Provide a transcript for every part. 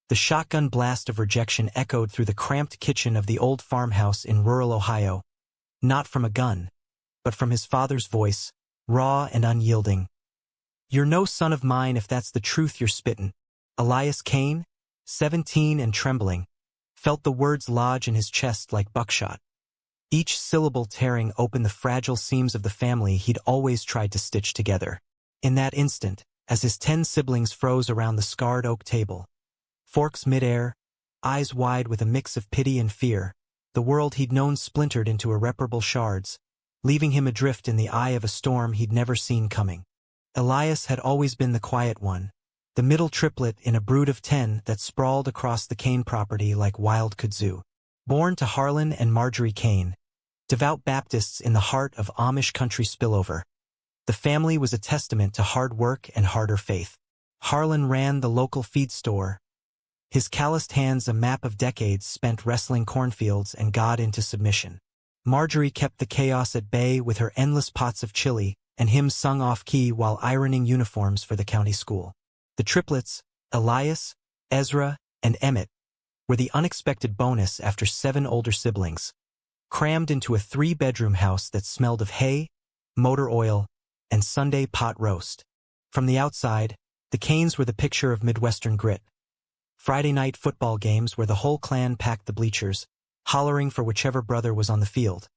The shotgun blast of rejection echoed through the cramped kitchen of the old farmhouse in rural Ohio. Not from a gun, but from his father's voice, raw and unyielding. "You're no son of mine if that's the truth you're spittin'." Elias Kane, 17 and trembling, felt the words lodge in his chest like buckshot, each syllable tearing open the fragile seams of the family he'd always tried to stitch together. In that instant, as his 10 siblings froze around the scarred oak table, forks midair, eyes wide with a mix of pity and fear, the world he'd known splintered into irreparable shards, leaving him adrift in the eye of a storm he'd never seen coming. Elias had always been the quiet one, the middle triplet in a brood of 10 that sprawled across the Kane property like wild kudzu. Born to Harlan and Marjorie Kane, devout Baptists in the heart of Amish country spillover, the family was a testament to hard work and harder faith. Harlan ran the local feed store, his calloused hands a map of decades spent wrestling cornfields and God into submission. Marjorie kept the chaos at bay with her endless pots of chili and hymns sung off-key while ironing uniforms for the county school. The triplets, Elias, Ezra, and Emmett, were the unexpected bonus after 7 older siblings, crammed into a 3-bedroom house that smelled of hay, motor oil, and Sunday pot roast. From the outside, the Kanes were the picture of Midwestern grit. Friday night football games where the whole clan packed the bleachers, hollering for whichever brother was on the field.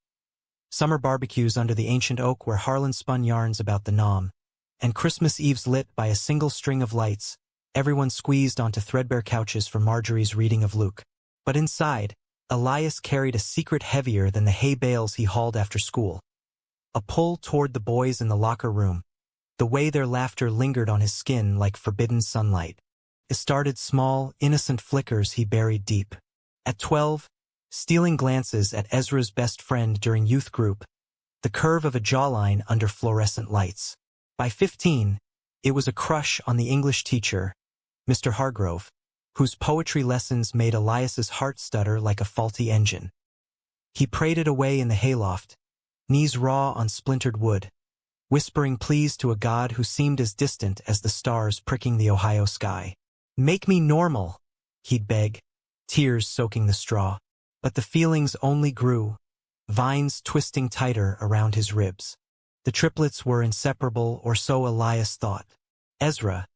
Summer barbecues under the ancient oak where Harlan spun yarns about the Nom, and Christmas Eves lit by a single string of lights, everyone squeezed onto threadbare couches for Marjorie's reading of Luke. But inside, Elias carried a secret heavier than the hay bales he hauled after school. A pull toward the boys in the locker room, the way their laughter lingered on his skin like forbidden sunlight. It started small, innocent flickers he buried deep. At 12, stealing glances at Ezra's best friend during youth group, the curve of a jawline under fluorescent lights. By 15, it was a crush on the English teacher, Mr. Hargrove, whose poetry lessons made Elias's heart stutter like a faulty engine. He prayed it away in the hayloft, knees raw on splintered wood, whispering pleas to a God who seemed as distant as the stars pricking the Ohio sky. "Make me normal," he'd beg, tears soaking the straw. But the feelings only grew, vines twisting tighter around his ribs. The triplets were inseparable, or so Elias thought. Ezra,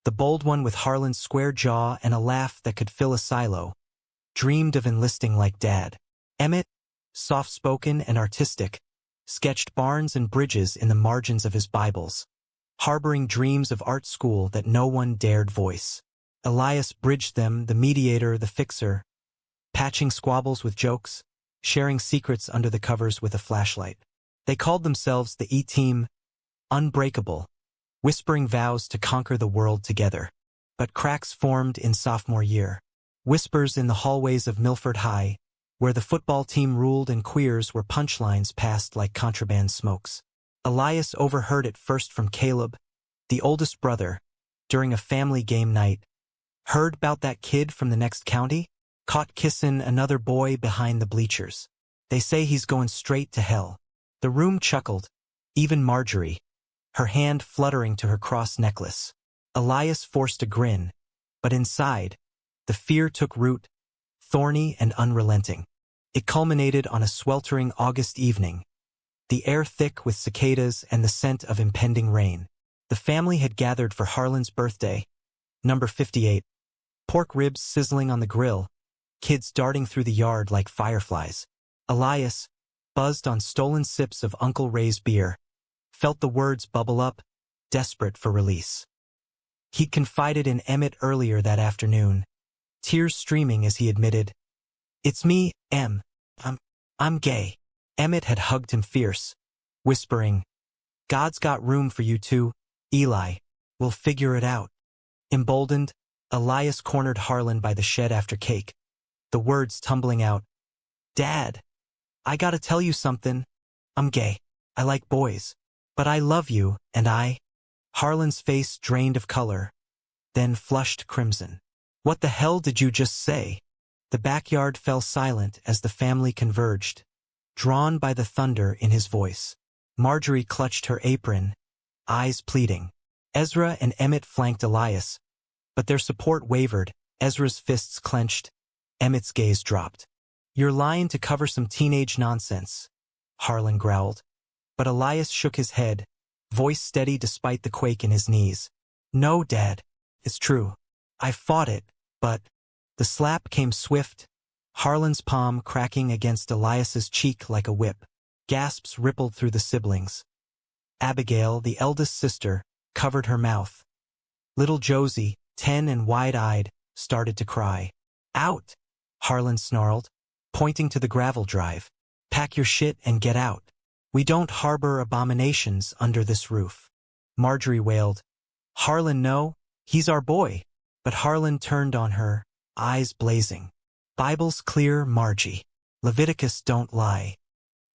the bold one with Harlan's square jaw and a laugh that could fill a silo, dreamed of enlisting like Dad. Emmett, soft-spoken and artistic, sketched barns and bridges in the margins of his Bibles, harboring dreams of art school that no one dared voice. Elias bridged them, the mediator, the fixer, patching squabbles with jokes, sharing secrets under the covers with a flashlight. They called themselves the E-Team, unbreakable, whispering vows to conquer the world together. But cracks formed in sophomore year. Whispers in the hallways of Milford High, where the football team ruled and queers where punchlines passed like contraband smokes. Elias overheard it first from Caleb, the oldest brother, during a family game night. "Heard about that kid from the next county? Caught kissin' another boy behind the bleachers. They say he's going straight to hell." The room chuckled, even Marjorie, her hand fluttering to her cross necklace. Elias forced a grin, but inside, the fear took root, thorny and unrelenting. It culminated on a sweltering August evening, the air thick with cicadas and the scent of impending rain. The family had gathered for Harlan's birthday, number 58. Pork ribs sizzling on the grill, kids darting through the yard like fireflies. Elias, buzzed on stolen sips of Uncle Ray's beer, felt the words bubble up, desperate for release. He'd confided in Emmett earlier that afternoon, tears streaming as he admitted, "It's me, Em. I'm gay." Emmett had hugged him fierce, whispering, "God's got room for you too, Eli. We'll figure it out." Emboldened, Elias cornered Harlan by the shed after cake, the words tumbling out, "Dad, I gotta tell you something. I'm gay. I like boys. But I love you, and I—" Harlan's face drained of color, then flushed crimson. "What the hell did you just say?" The backyard fell silent as the family converged, drawn by the thunder in his voice. Marjorie clutched her apron, eyes pleading. Ezra and Emmett flanked Elias, but their support wavered Ezra's fists clenched. Emmett's gaze dropped. "You're lying to cover some teenage nonsense," Harlan growled. But Elias shook his head, voice steady despite the quake in his knees. "No, Dad. It's true. I fought it, but—" The slap came swift, Harlan's palm cracking against Elias's cheek like a whip. Gasps rippled through the siblings. Abigail, the eldest sister, covered her mouth. Little Josie, 10 and wide-eyed, started to cry. "Out!" Harlan snarled, pointing to the gravel drive. "Pack your shit and get out. We don't harbor abominations under this roof." Marjorie wailed. "Harlan, no, he's our boy." But Harlan turned on her, eyes blazing. "Bible's clear, Margie. Leviticus don't lie.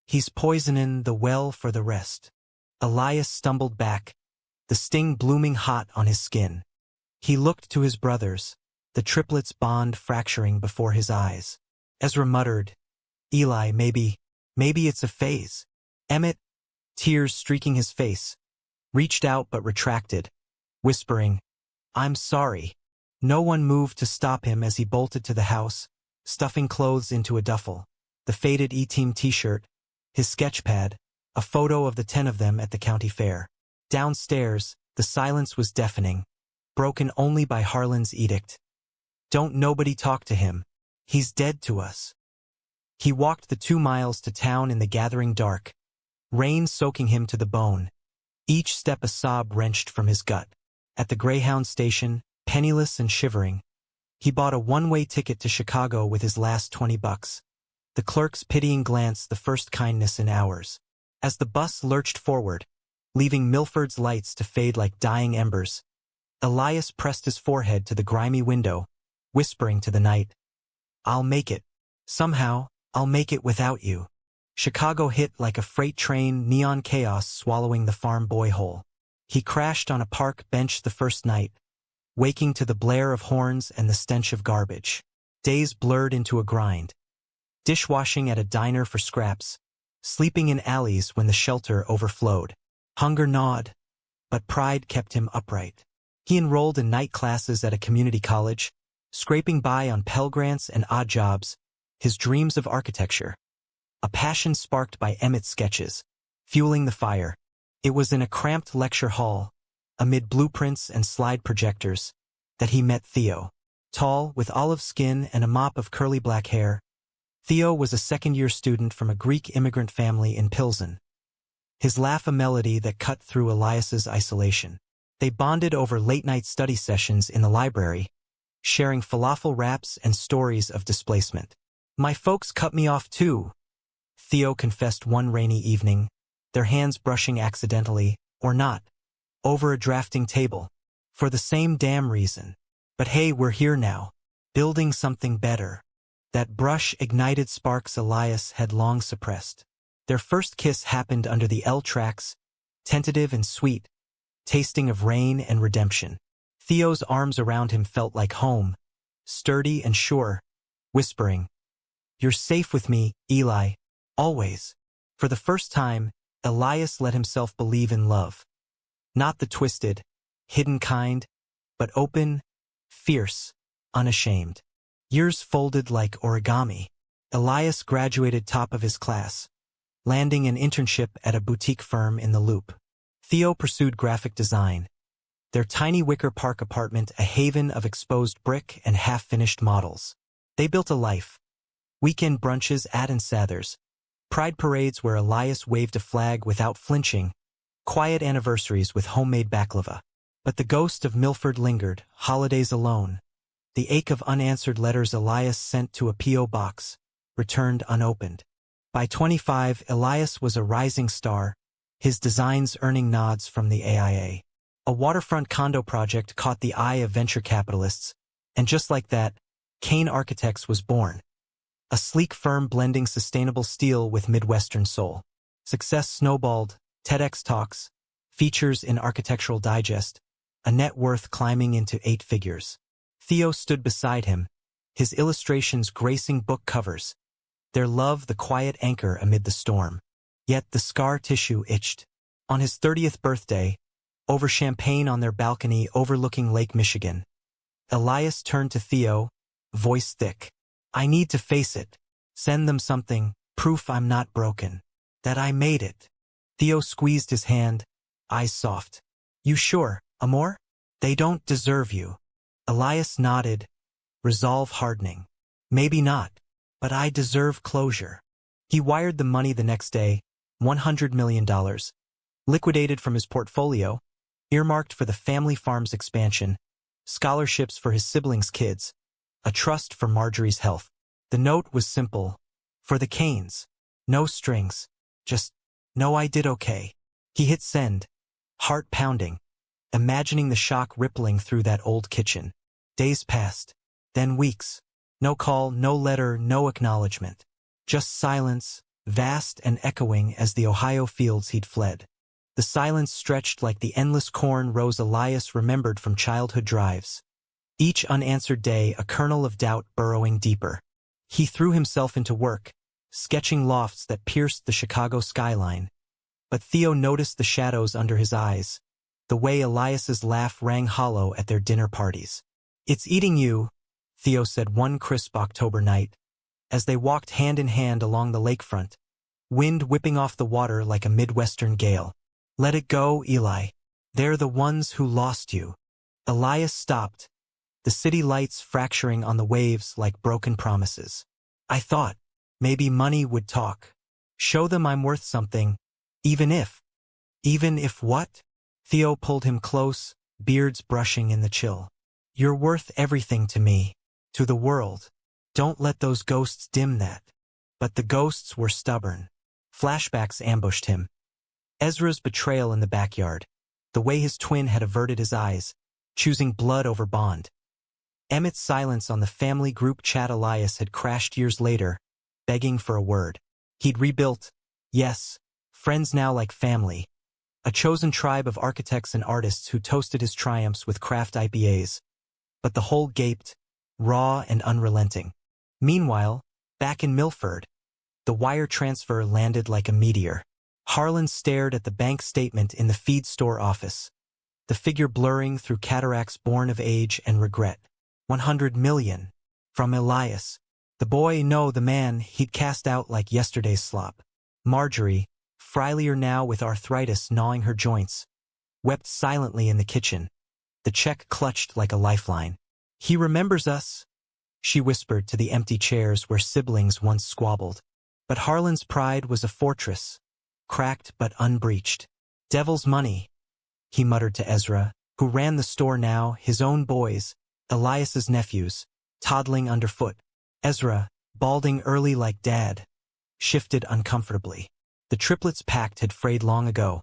He's poisonin' the well for the rest." Elias stumbled back, the sting blooming hot on his skin. He looked to his brothers, the triplets' bond fracturing before his eyes. Ezra muttered, "Eli, maybe it's a phase." Emmett, tears streaking his face, reached out but retracted, whispering, "I'm sorry." No one moved to stop him as he bolted to the house, stuffing clothes into a duffel. The faded E-Team t-shirt, his sketch pad, a photo of the 10 of them at the county fair. Downstairs, the silence was deafening, broken only by Harlan's edict. "Don't nobody talk to him. He's dead to us." He walked the 2 miles to town in the gathering dark, rain soaking him to the bone, each step a sob wrenched from his gut. At the Greyhound station, penniless and shivering, he bought a one-way ticket to Chicago with his last $20. The clerk's pitying glance the first kindness in hours. As the bus lurched forward, leaving Milford's lights to fade like dying embers, Elias pressed his forehead to the grimy window, whispering to the night, "I'll make it. Somehow, I'll make it without you." Chicago hit like a freight train, neon chaos swallowing the farm boy whole. He crashed on a park bench the first night, waking to the blare of horns and the stench of garbage. Days blurred into a grind. Dishwashing at a diner for scraps, sleeping in alleys when the shelter overflowed. Hunger gnawed, but pride kept him upright. He enrolled in night classes at a community college, scraping by on Pell Grants and odd jobs, his dreams of architecture. A passion sparked by Emmett's sketches, fueling the fire. It was in a cramped lecture hall, amid blueprints and slide projectors, that he met Theo. Tall, with olive skin and a mop of curly black hair, Theo was a second-year student from a Greek immigrant family in Pilsen. His laugh a melody that cut through Elias's isolation. They bonded over late-night study sessions in the library, sharing falafel wraps and stories of displacement. "My folks cut me off too," Theo confessed one rainy evening, their hands brushing accidentally, or not, over a drafting table, for the same damn reason. But hey, we're here now, building something better. That brush ignited sparks Elias had long suppressed. Their first kiss happened under the L tracks, tentative and sweet, tasting of rain and redemption. Theo's arms around him felt like home, sturdy and sure, whispering, "You're safe with me, Eli, always." For the first time, Elias let himself believe in love. Not the twisted, hidden kind, but open, fierce, unashamed. Years folded like origami. Elias graduated top of his class, landing an internship at a boutique firm in the Loop. Theo pursued graphic design, their tiny Wicker Park apartment a haven of exposed brick and half-finished models. They built a life. Weekend brunches at and Sathers, pride parades where Elias waved a flag without flinching, quiet anniversaries with homemade baklava. But the ghost of Milford lingered, holidays alone. The ache of unanswered letters Elias sent to a P.O. box, returned unopened. By 25, Elias was a rising star, his designs earning nods from the AIA. A waterfront condo project caught the eye of venture capitalists, and just like that, Kane Architects was born. A sleek firm blending sustainable steel with Midwestern soul. Success snowballed, TEDx talks, features in Architectural Digest, a net worth climbing into 8 figures. Theo stood beside him, his illustrations gracing book covers, their love the quiet anchor amid the storm. Yet the scar tissue itched. On his 30th birthday, over champagne on their balcony overlooking Lake Michigan, Elias turned to Theo, voice thick. I need to face it. Send them something, proof I'm not broken. That I made it. Theo squeezed his hand, eyes soft. You sure, Amor? They don't deserve you. Elias nodded, resolve hardening. Maybe not, but I deserve closure. He wired the money the next day, $100 million, liquidated from his portfolio, earmarked for the family farm's expansion, scholarships for his siblings' kids, a trust for Marjorie's health. The note was simple. For the Canes. No strings. Just, know I did okay. He hit send, heart pounding, imagining the shock rippling through that old kitchen. Days passed, then weeks. No call, no letter, no acknowledgement. Just silence, vast and echoing as the Ohio fields he'd fled. The silence stretched like the endless corn rows Elias remembered from childhood drives. Each unanswered day a kernel of doubt burrowing deeper. He threw himself into work, sketching lofts that pierced the Chicago skyline. But Theo noticed the shadows under his eyes, the way Elias's laugh rang hollow at their dinner parties. It's eating you, Theo said one crisp October night, as they walked hand in hand along the lakefront, wind whipping off the water like a Midwestern gale. Let it go, Eli. They're the ones who lost you. Elias stopped, the city lights fracturing on the waves like broken promises. I thought, maybe money would talk. Show them I'm worth something, even if. Even if what? Theo pulled him close, beards brushing in the chill. You're worth everything to me, to the world. Don't let those ghosts dim that. But the ghosts were stubborn. Flashbacks ambushed him. Ezra's betrayal in the backyard, the way his twin had averted his eyes, choosing blood over bond. Emmett's silence on the family group chat. Elias had crashed years later, begging for a word. He'd rebuilt, yes, friends now like family, a chosen tribe of architects and artists who toasted his triumphs with craft IPAs. But the hole gaped, raw and unrelenting. Meanwhile, back in Milford, the wire transfer landed like a meteor. Harlan stared at the bank statement in the feed store office, the figure blurring through cataracts born of age and regret. 100 million. From Elias. The boy, no, the man he'd cast out like yesterday's slop. Marjorie, frilier now with arthritis gnawing her joints, wept silently in the kitchen, the check clutched like a lifeline. He remembers us, she whispered to the empty chairs where siblings once squabbled. But Harlan's pride was a fortress, cracked but unbreached. Devil's money, he muttered to Ezra, who ran the store now, his own boys, Elias's nephews, toddling underfoot. Ezra, balding early like Dad, shifted uncomfortably. The triplets' pact had frayed long ago.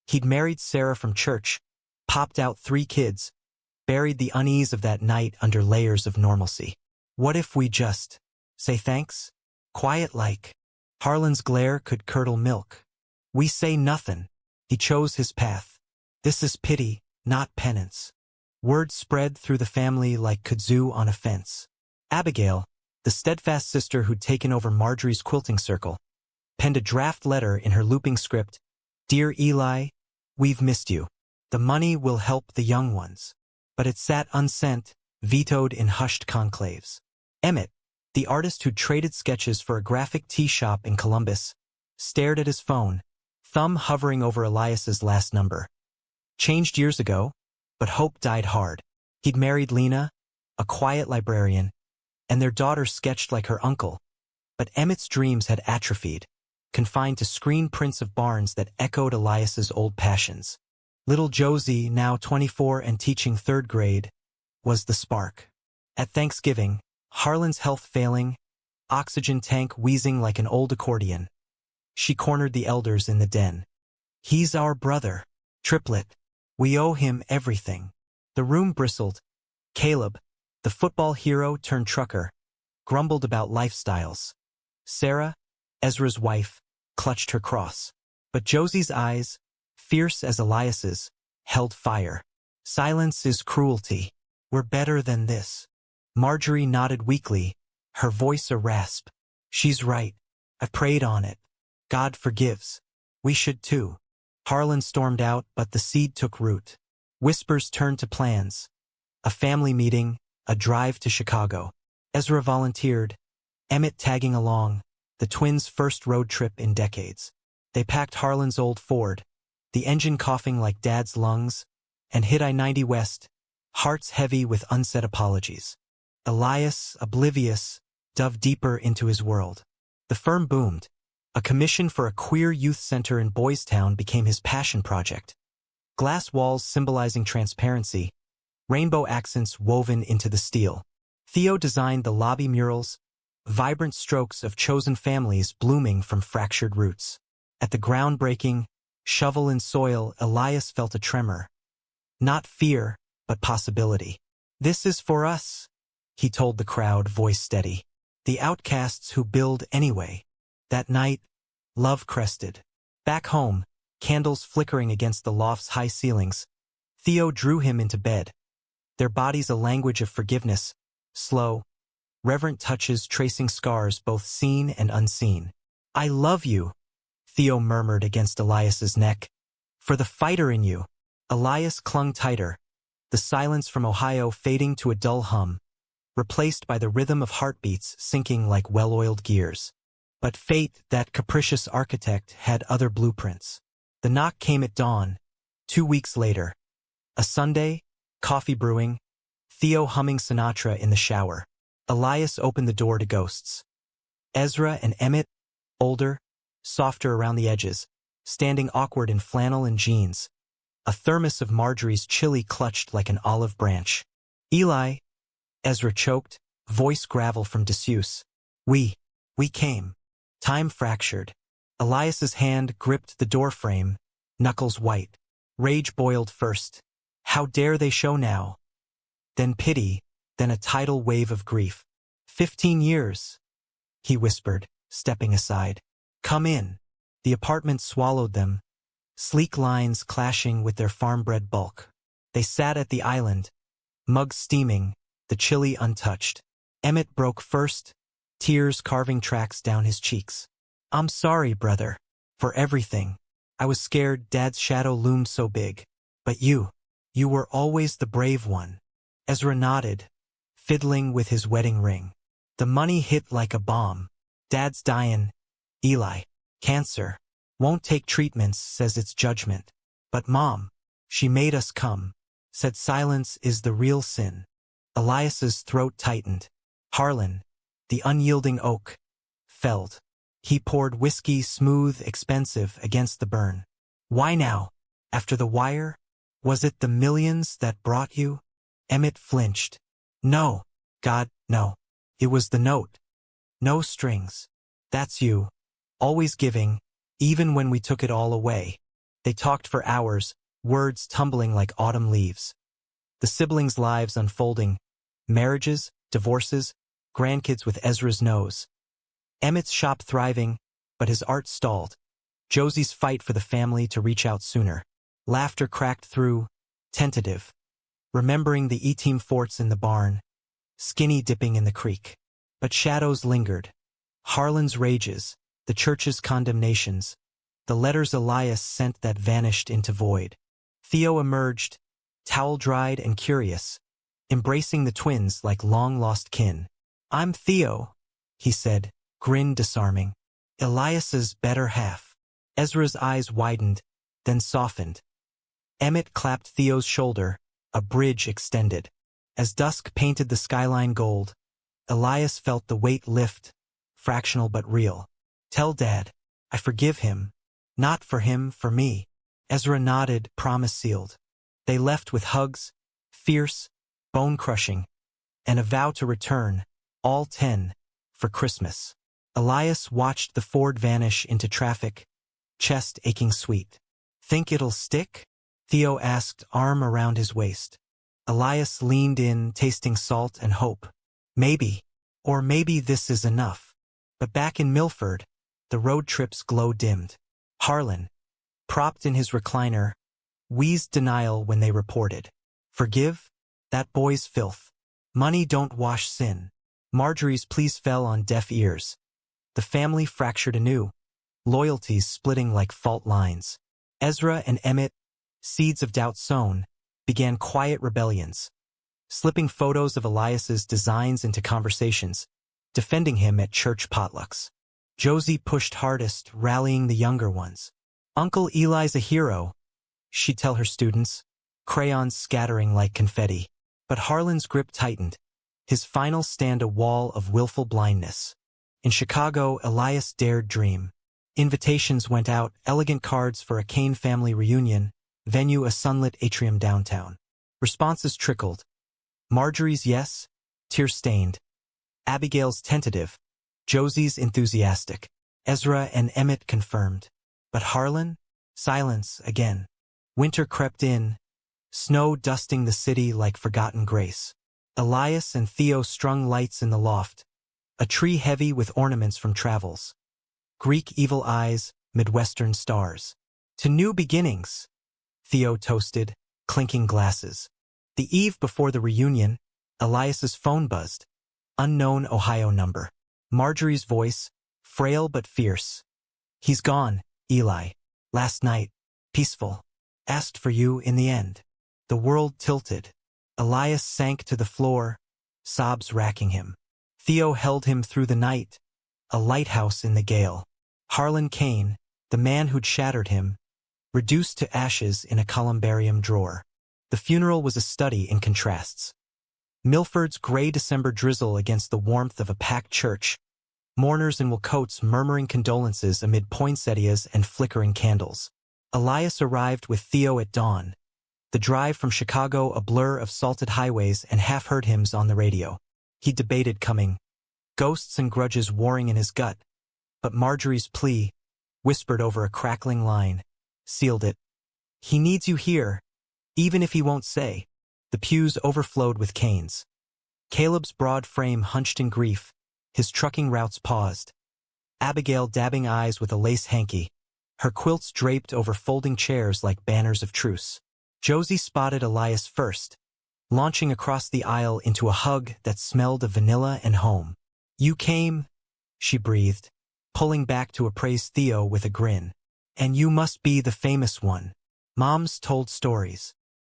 He'd married Sarah from church, popped out 3 kids, buried the unease of that night under layers of normalcy. What if we just say thanks? Quiet like. Harlan's glare could curdle milk. We say nothing. He chose his path. This is pity, not penance. Word spread through the family like kudzu on a fence. Abigail, the steadfast sister who'd taken over Marjorie's quilting circle, penned a draft letter in her looping script. Dear Eli, we've missed you. The money will help the young ones. But it sat unsent, vetoed in hushed conclaves. Emmett, the artist who'd traded sketches for a graphic tea shop in Columbus, stared at his phone, thumb hovering over Elias's last number. Changed years ago, but hope died hard. He'd married Lena, a quiet librarian, and their daughter sketched like her uncle. But Emmett's dreams had atrophied, confined to screen prints of barns that echoed Elias's old passions. Little Josie, now 24 and teaching 3rd grade, was the spark. At Thanksgiving, Harlan's health failing, oxygen tank wheezing like an old accordion, she cornered the elders in the den. He's our brother. Triplet. We owe him everything. The room bristled. Caleb, the football hero turned trucker, grumbled about lifestyles. Sarah, Ezra's wife, clutched her cross. But Josie's eyes, fierce as Elias's, held fire. Silence is cruelty. We're better than this. Marjorie nodded weakly, her voice a rasp. She's right. I've prayed on it. God forgives. We should too. Harlan stormed out, but the seed took root. Whispers turned to plans. A family meeting, a drive to Chicago. Ezra volunteered, Emmett tagging along, the twins' first road trip in decades. They packed Harlan's old Ford, the engine coughing like Dad's lungs, and hit I-90 west, hearts heavy with unsaid apologies. Elias, oblivious, dove deeper into his world. The firm boomed. A commission for a queer youth center in Boys Town became his passion project. Glass walls symbolizing transparency, rainbow accents woven into the steel. Theo designed the lobby murals, vibrant strokes of chosen families blooming from fractured roots. At the groundbreaking, shovel in soil, Elias felt a tremor. Not fear, but possibility. "This is for us," he told the crowd, voice steady. "The outcasts who build anyway." That night, love crested. Back home, candles flickering against the loft's high ceilings, Theo drew him into bed. Their bodies a language of forgiveness, slow, reverent touches tracing scars both seen and unseen. "I love you," Theo murmured against Elias's neck. "For the fighter in you." Elias clung tighter, the silence from Ohio fading to a dull hum, replaced by the rhythm of heartbeats sinking like well-oiled gears. But fate, that capricious architect, had other blueprints. The knock came at dawn, 2 weeks later. A Sunday, coffee brewing, Theo humming Sinatra in the shower. Elias opened the door to ghosts. Ezra and Emmett, older, softer around the edges, standing awkward in flannel and jeans. A thermos of Marjorie's chili clutched like an olive branch. "Eli," Ezra choked, voice gravel from disuse. We came." Time fractured. Elias's hand gripped the doorframe, knuckles white. Rage boiled first. How dare they show now? Then pity, then a tidal wave of grief. 15 years, he whispered, stepping aside. "Come in." The apartment swallowed them, sleek lines clashing with their farm-bred bulk. They sat at the island, mugs steaming, the chili untouched. Emmett broke first, tears carving tracks down his cheeks. "I'm sorry, brother, for everything. I was scared Dad's shadow loomed so big. But you were always the brave one." Ezra nodded, fiddling with his wedding ring. "The money hit like a bomb. Dad's dying. Eli. Cancer. Won't take treatments, says it's judgment. But Mom, she made us come. Said silence is the real sin." Elias's throat tightened. Harlan, the unyielding oak, felled. He poured whiskey, smooth, expensive, against the burn. "Why now? After the wire? Was it the millions that brought you?" Emmett flinched. "No. God, no. It was the note. No strings. That's you. Always giving, even when we took it all away." They talked for hours, words tumbling like autumn leaves. The siblings' lives unfolding, marriages, divorces, grandkids with Ezra's nose. Emmett's shop thriving, but his art stalled. Josie's fight for the family to reach out sooner. Laughter cracked through, tentative. Remembering the E-team forts in the barn, skinny dipping in the creek. But shadows lingered. Harlan's rages, the church's condemnations, the letters Elias sent that vanished into void. Theo emerged, towel-dried and curious, embracing the twins like long-lost kin. "I'm Theo," he said, grin disarming. "Elias's better half." Ezra's eyes widened, then softened. Emmett clapped Theo's shoulder, a bridge extended. As dusk painted the skyline gold, Elias felt the weight lift, fractional but real. "Tell Dad, I forgive him. Not for him, for me." Ezra nodded, promise sealed. They left with hugs, fierce, bone-crushing, and a vow to return, all 10, for Christmas. Elias watched the Ford vanish into traffic, chest aching sweet. "Think it'll stick?" Theo asked, arm around his waist. Elias leaned in, tasting salt and hope. "Maybe. Or maybe this is enough." But back in Milford, the road trip's glow dimmed. Harlan, propped in his recliner, wheezed denial when they reported. "Forgive? That boy's filth. Money don't wash sin." Marjorie's pleas fell on deaf ears. The family fractured anew, loyalties splitting like fault lines. Ezra and Emmett, seeds of doubt sown, began quiet rebellions. slipping photos of Elias's designs into conversations, defending him at church potlucks. Josie pushed hardest, rallying the younger ones. Uncle Eli's a hero, she'd tell her students, crayons scattering like confetti. But Harlan's grip tightened, his final stand a wall of willful blindness. In Chicago, Elias dared dream. Invitations went out, elegant cards for a Kane family reunion, venue a sunlit atrium downtown. Responses trickled. Marjorie's yes, tear-stained. Abigail's tentative. Josie's enthusiastic. Ezra and Emmett confirmed. But Harlan? Silence again. Winter crept in, snow dusting the city like forgotten grace. Elias and Theo strung lights in the loft, a tree heavy with ornaments from travels. Greek evil eyes, Midwestern stars. To new beginnings, Theo toasted, clinking glasses. The eve before the reunion, Elias's phone buzzed. Unknown Ohio number. Marjorie's voice, frail but fierce. He's gone, Eli. Last night, peaceful. Asked for you in the end. The world tilted. Elias sank to the floor, sobs racking him. Theo held him through the night, a lighthouse in the gale. Harlan Kane, the man who'd shattered him, reduced to ashes in a columbarium drawer. The funeral was a study in contrasts. Milford's gray December drizzle against the warmth of a packed church, mourners in wool coats murmuring condolences amid poinsettias and flickering candles. Elias arrived with Theo at dawn, the drive from Chicago a blur of salted highways and half-heard hymns on the radio. He debated coming, ghosts and grudges warring in his gut, but Marjorie's plea, whispered over a crackling line, sealed it. He needs you here, even if he won't say. The pews overflowed with Kanes. Caleb's broad frame hunched in grief, his trucking routes paused. Abigail dabbing eyes with a lace hanky, her quilts draped over folding chairs like banners of truce. Josie spotted Elias first, launching across the aisle into a hug that smelled of vanilla and home. You came, she breathed, pulling back to appraise Theo with a grin. And you must be the famous one. Moms told stories.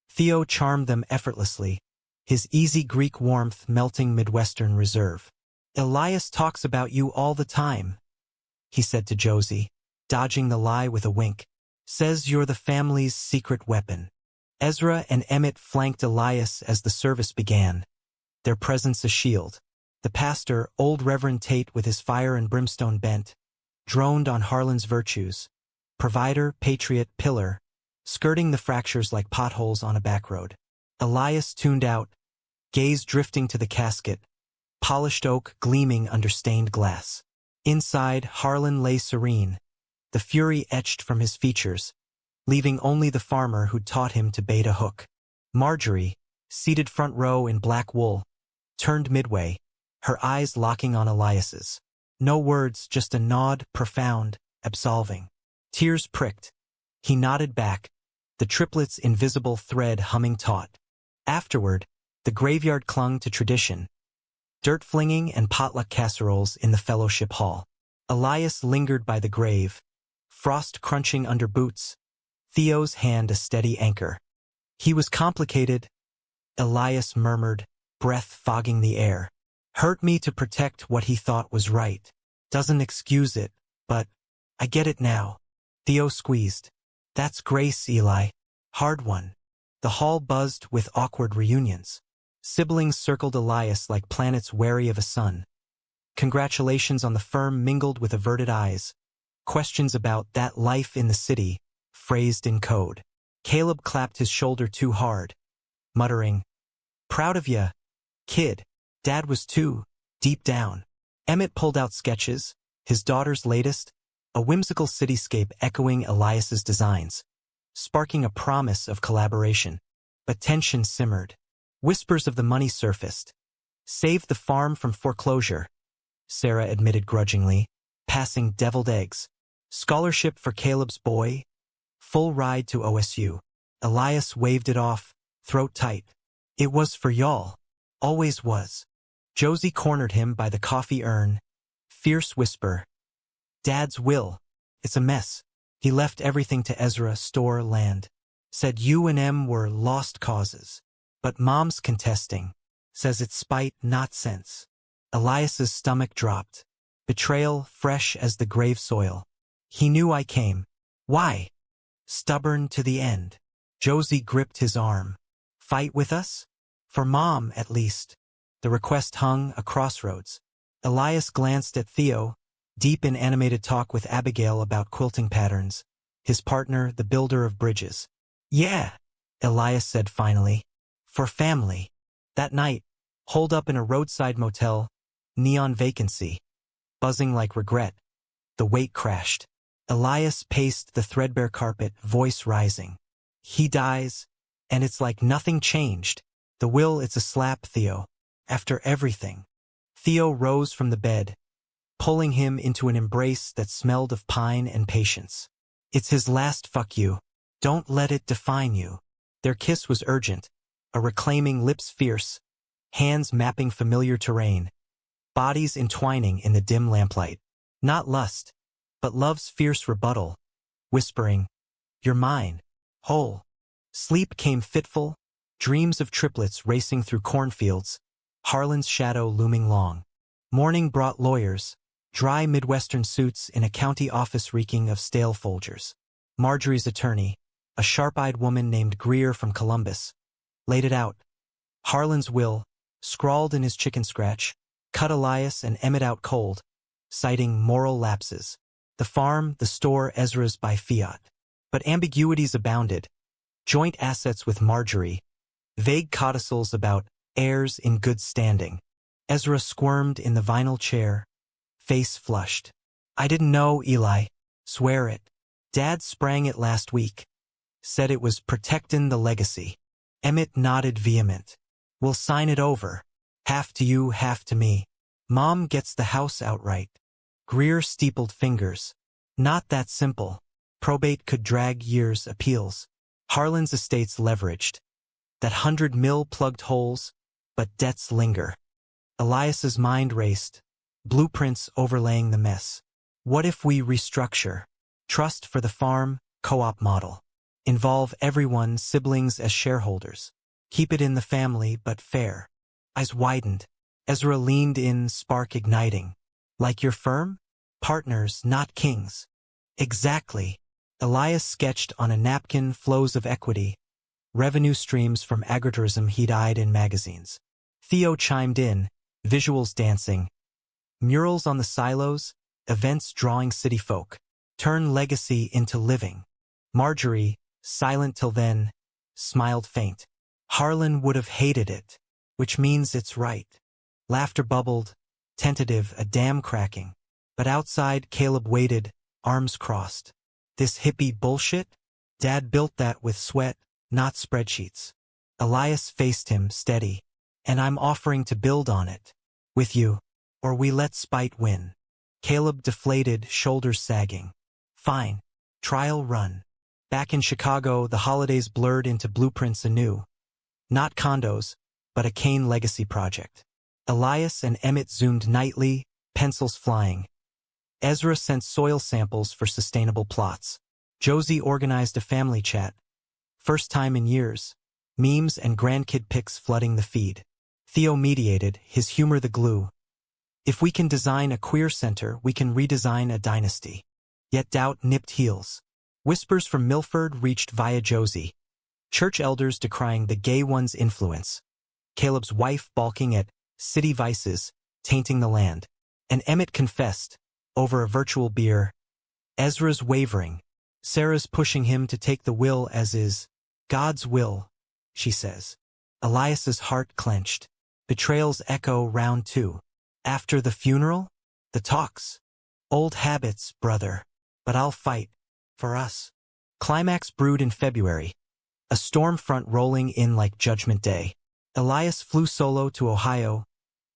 Theo charmed them effortlessly, his easy Greek warmth melting Midwestern reserve. Elias talks about you all the time, he said to Josie, dodging the lie with a wink. Says you're the family's secret weapon. Ezra and Emmett flanked Elias as the service began, their presence a shield. The pastor, old Reverend Tate with his fire and brimstone bent, droned on Harlan's virtues. Provider, patriot, pillar, skirting the fractures like potholes on a back road. Elias tuned out, gaze drifting to the casket, polished oak gleaming under stained glass. Inside, Harlan lay serene, the fury etched from his features, leaving only the farmer who'd taught him to bait a hook. Marjorie, seated front row in black wool, turned midway, her eyes locking on Elias's. No words, just a nod, profound, absolving. Tears pricked. He nodded back, the triplet's invisible thread humming taut. Afterward, the graveyard clung to tradition. Dirt flinging and potluck casseroles in the fellowship hall. Elias lingered by the grave, frost crunching under boots, Theo's hand a steady anchor. He was complicated, Elias murmured, breath fogging the air. Hurt me to protect what he thought was right. Doesn't excuse it, but I get it now. Theo squeezed. That's grace, Eli. Hard one. The hall buzzed with awkward reunions. Siblings circled Elias like planets wary of a sun. Congratulations on the firm mingled with averted eyes. Questions about that life in the city, phrased in code. Caleb clapped his shoulder too hard, muttering, "Proud of ya, kid." Dad was too, deep down. Emmett pulled out sketches, his daughter's latest, a whimsical cityscape echoing Elias's designs, sparking a promise of collaboration. But tension simmered. Whispers of the money surfaced. Saved the farm from foreclosure, Sarah admitted grudgingly, passing deviled eggs. Scholarship for Caleb's boy, full ride to OSU. Elias waved it off, throat tight. It was for y'all. Always was. Josie cornered him by the coffee urn. Fierce whisper. Dad's will. It's a mess. He left everything to Ezra, store, land. Said you and Em were lost causes. But Mom's contesting. Says it's spite, not sense. Elias's stomach dropped. Betrayal fresh as the grave soil. He knew I came. Why? Stubborn to the end. Josie gripped his arm. Fight with us? For Mom, at least. The request hung a crossroads. Elias glanced at Theo, deep in animated talk with Abigail about quilting patterns. His partner, the builder of bridges. Yeah, Elias said finally. For family. That night, holed up in a roadside motel, neon vacancy. Buzzing like regret. The weight crashed. Elias paced the threadbare carpet, voice rising. He dies, and it's like nothing changed. The will, it's a slap, Theo. After everything. Theo rose from the bed, pulling him into an embrace that smelled of pine and patience. It's his last fuck you. Don't let it define you. Their kiss was urgent, a reclaiming lips fierce, hands mapping familiar terrain, bodies entwining in the dim lamplight. Not lust, but love's fierce rebuttal, whispering, "You're mine, whole." Sleep came fitful, dreams of triplets racing through cornfields, Harlan's shadow looming long. Morning brought lawyers, dry Midwestern suits in a county office reeking of stale Folgers. Marjorie's attorney, a sharp-eyed woman named Greer from Columbus, laid it out. Harlan's will, scrawled in his chicken scratch, cut Elias and Emmett out cold, citing moral lapses. The farm, the store, Ezra's by fiat. But ambiguities abounded. Joint assets with Marjorie, vague codicils about heirs in good standing. Ezra squirmed in the vinyl chair, face flushed. I didn't know, Eli. Swear it. Dad sprang it last week. Said it was protectin' the legacy. Emmett nodded vehement. We'll sign it over. Half to you, half to me. Mom gets the house outright. Greer steepled fingers. Not that simple. Probate could drag years, appeals. Harlan's estate's leveraged. That 100 mil plugged holes, but debts linger. Elias's mind raced, blueprints overlaying the mess. What if we restructure? Trust for the farm, co-op model. Involve everyone, siblings as shareholders. Keep it in the family, but fair. Eyes widened. Ezra leaned in, spark igniting. Like your firm? Partners, not kings. Exactly. Elias sketched on a napkin flows of equity, revenue streams from agritourism he'd eyed in magazines. Theo chimed in, visuals dancing. Murals on the silos, events drawing city folk. Turn legacy into living. Marjorie, silent till then, smiled faint. Harlan would have hated it, which means it's right. Laughter bubbled, tentative, a dam cracking. But outside, Caleb waited, arms crossed. This hippie bullshit? Dad built that with sweat, not spreadsheets. Elias faced him, steady. And I'm offering to build on it. With you. Or we let spite win. Caleb deflated, shoulders sagging. Fine. Trial run. Back in Chicago, the holidays blurred into blueprints anew. Not condos, but a Kane legacy project. Elias and Emmett zoomed nightly, pencils flying. Ezra sent soil samples for sustainable plots. Josie organized a family chat. First time in years. Memes and grandkid pics flooding the feed. Theo mediated, his humor the glue. If we can design a queer center, we can redesign a dynasty. Yet doubt nipped heels. Whispers from Milford reached via Josie. Church elders decrying the gay one's influence. Caleb's wife balking at city vices, tainting the land. And Emmett confessed, over a virtual beer. Ezra's wavering. Sarah's pushing him to take the will as is. God's will, she says. Elias's heart clenched. Betrayal's echo round two. After the funeral? The talks. Old habits, brother. But I'll fight. For us. Climax brewed in February. A storm front rolling in like Judgment Day. Elias flew solo to Ohio.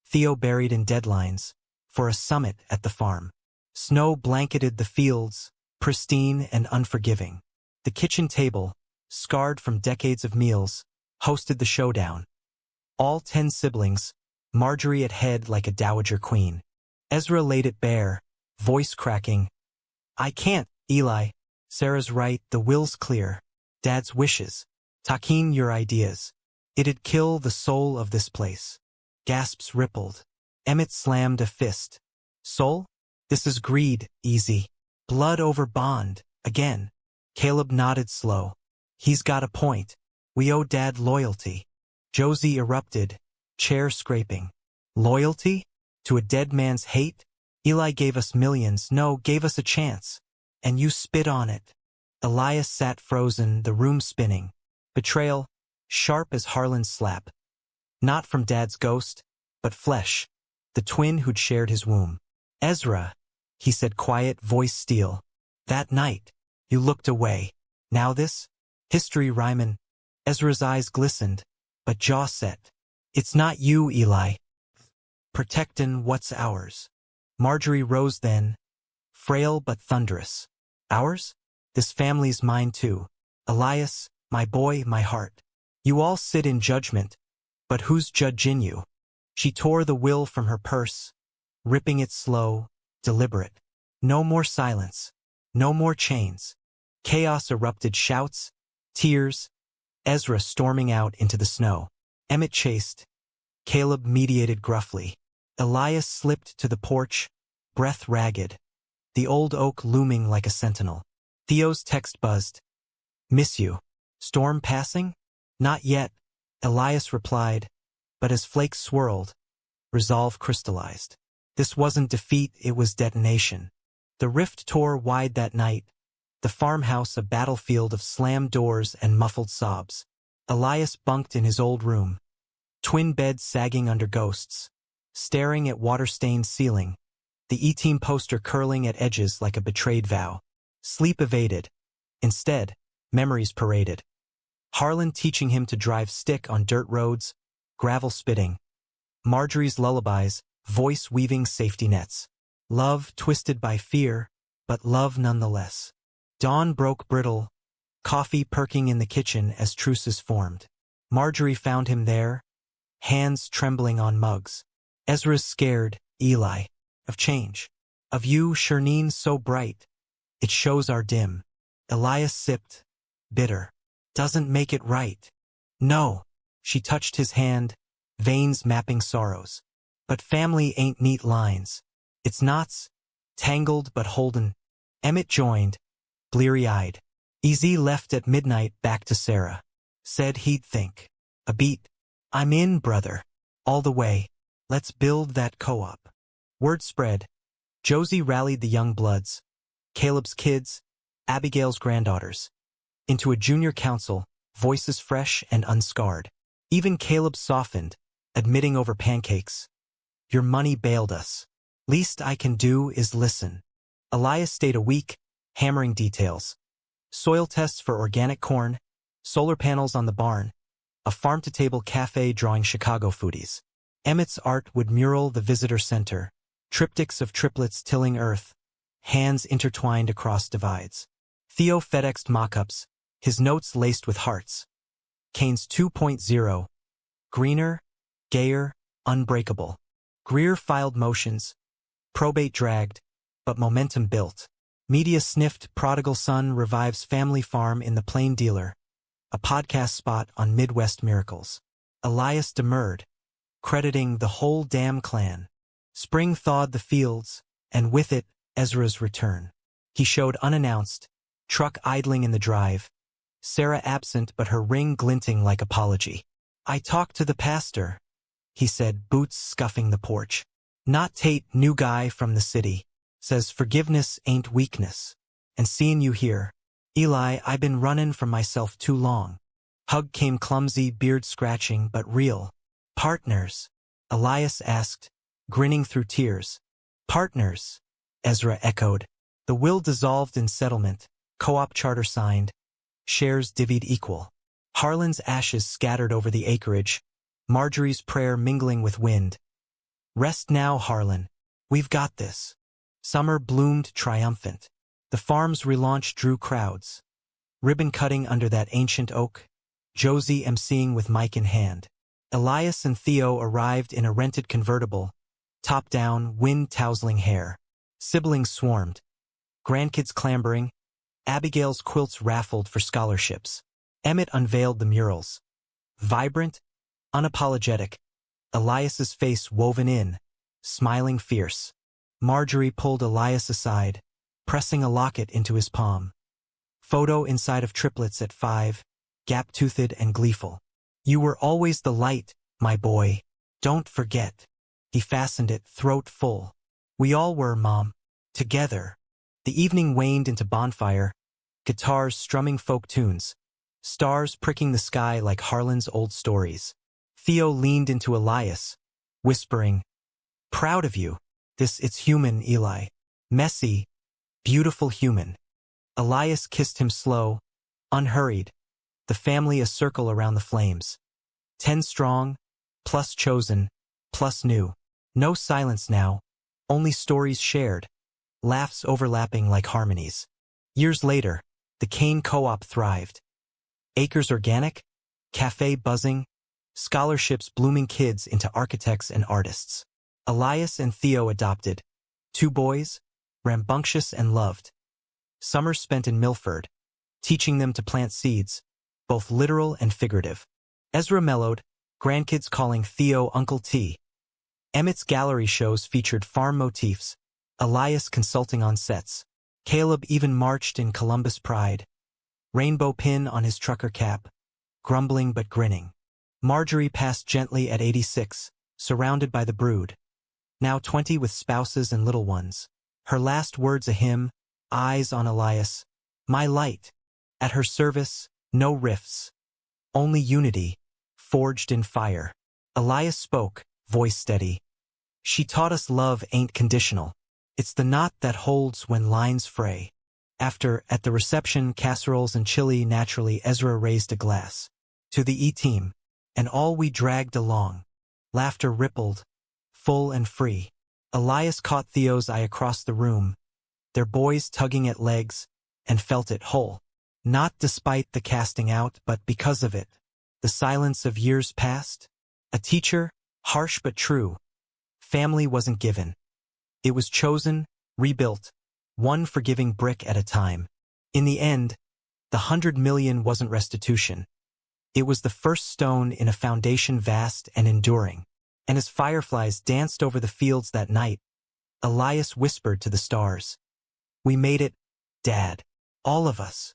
Theo buried in deadlines. For a summit at the farm. Snow blanketed the fields, pristine and unforgiving. The kitchen table, scarred from decades of meals, hosted the showdown. All 10 siblings, Marjorie at head like a dowager queen. Ezra laid it bare, voice cracking. I can't, Eli. Sarah's right, the will's clear. Dad's wishes. Takin, your ideas. It'd kill the soul of this place. Gasps rippled. Emmett slammed a fist. Soul? This is greed, easy. Blood over bond, again. Caleb nodded slow. He's got a point. We owe Dad loyalty. Josie erupted, chair scraping. Loyalty? To a dead man's hate? Eli gave us millions, no, gave us a chance. And you spit on it. Elias sat frozen, the room spinning. Betrayal, sharp as Harlan's slap. Not from Dad's ghost, but flesh. The twin who'd shared his womb. Ezra, he said, quiet, voice steel. That night, you looked away. Now this? History, Ryman. Ezra's eyes glistened, but jaw set. It's not you, Eli. Protectin' what's ours. Marjorie rose then, frail but thunderous. Ours? This family's mine too. Elias, my boy, my heart. You all sit in judgment, but who's judging you? She tore the will from her purse, ripping it slow, deliberate. No more silence. No more chains. Chaos erupted, shouts, tears, Ezra storming out into the snow. Emmett chased. Caleb mediated gruffly. Elias slipped to the porch, breath ragged. The old oak looming like a sentinel. Theo's text buzzed. Miss you. Storm passing? Not yet, Elias replied, but as flakes swirled, resolve crystallized. This wasn't defeat, it was detonation. The rift tore wide that night, the farmhouse a battlefield of slammed doors and muffled sobs. Elias bunked in his old room, twin beds sagging under ghosts, staring at water-stained ceiling, the E-Team poster curling at edges like a betrayed vow. Sleep evaded. Instead, memories paraded. Harlan teaching him to drive stick on dirt roads, gravel spitting. Marjorie's lullabies, voice weaving safety nets. Love twisted by fear, but love nonetheless. Dawn broke brittle, coffee perking in the kitchen as truces formed. Marjorie found him there, hands trembling on mugs. Ezra's scared, Eli. Of change. Of you, Shernine, so bright. It shows our dim. Elias sipped, bitter. Doesn't make it right. No. She touched his hand, veins mapping sorrows. But family ain't neat lines. It's knots, tangled but holden. Emmett joined, bleary-eyed. Easy left at midnight back to Sarah. Said he'd think. A beat. I'm in, brother. All the way. Let's build that co-op. Word spread. Josie rallied the young bloods, Caleb's kids, Abigail's granddaughters, into a junior council, voices fresh and unscarred. Even Caleb softened, admitting over pancakes. Your money bailed us. Least I can do is listen. Elias stayed a week, hammering details. Soil tests for organic corn, solar panels on the barn, a farm-to-table cafe drawing Chicago foodies. Emmett's art would mural the visitor center, triptychs of triplets tilling earth, hands intertwined across divides. Theo FedExed mock-ups, his notes laced with hearts. Keynes 2.0, greener, gayer, unbreakable. Greer filed motions, probate dragged, but momentum built. Media sniffed Prodigal Son revives family farm in the Plain Dealer, a podcast spot on Midwest miracles. Elias demurred, crediting the whole damn clan. Spring thawed the fields, and with it, Ezra's return. He showed unannounced, truck idling in the drive, Sarah absent but her ring glinting like apology. I talked to the pastor, he said, boots scuffing the porch. Not Tate, new guy from the city. Says forgiveness ain't weakness. And seeing you here, Eli, I been runnin' from myself too long. Hug came clumsy, beard scratching, but real. Partners? Elias asked, grinning through tears. Partners, Ezra echoed. The will dissolved in settlement, co-op charter signed, shares divvied equal. Harlan's ashes scattered over the acreage, Marjorie's prayer mingling with wind. Rest now, Harlan. We've got this. Summer bloomed triumphant. The farm's relaunch drew crowds. Ribbon cutting under that ancient oak, Josie emceeing with mic in hand. Elias and Theo arrived in a rented convertible, top down, wind-tousling hair. Siblings swarmed. Grandkids clambering. Abigail's quilts raffled for scholarships. Emmett unveiled the murals. Vibrant, unapologetic, Elias's face woven in, smiling fierce. Marjorie pulled Elias aside, pressing a locket into his palm. Photo inside of triplets at 5, gap-toothed and gleeful. You were always the light, my boy. Don't forget. He fastened it, throat full. We all were, Mom. Together. The evening waned into bonfire, guitars strumming folk tunes, stars pricking the sky like Harlan's old stories. Theo leaned into Elias, whispering, "Proud of you. It's human, Eli. Messy, beautiful human." Elias kissed him slow, unhurried, the family a circle around the flames. 10 strong, plus chosen, plus new. No silence now, only stories shared, laughs overlapping like harmonies. Years later, the Kane Co-op thrived. Acres organic, cafe buzzing, scholarships blooming kids into architects and artists. Elias and Theo adopted 2 boys, rambunctious and loved. Summers spent in Milford, teaching them to plant seeds, both literal and figurative. Ezra mellowed, grandkids calling Theo Uncle T. Emmett's gallery shows featured farm motifs, Elias consulting on sets. Caleb even marched in Columbus pride, rainbow pin on his trucker cap, grumbling but grinning. Marjorie passed gently at 86, surrounded by the brood. Now 20 with spouses and little ones. Her last words a hymn, eyes on Elias, my light. At her service, no rifts, only unity, forged in fire. Elias spoke, voice steady. She taught us love ain't conditional. It's the knot that holds when lines fray. At the reception, casseroles and chili, naturally Ezra raised a glass. To the E-team, and all we dragged along. Laughter rippled, full and free. Elias caught Theo's eye across the room, their boys tugging at legs, and felt it whole. Not despite the casting out, but because of it. The silence of years past. A teacher, harsh but true. Family wasn't given. It was chosen, rebuilt, one forgiving brick at a time. In the end, the 100 million wasn't restitution. It was the first stone in a foundation vast and enduring. And as fireflies danced over the fields that night, Elias whispered to the stars, "We made it, Dad. All of us."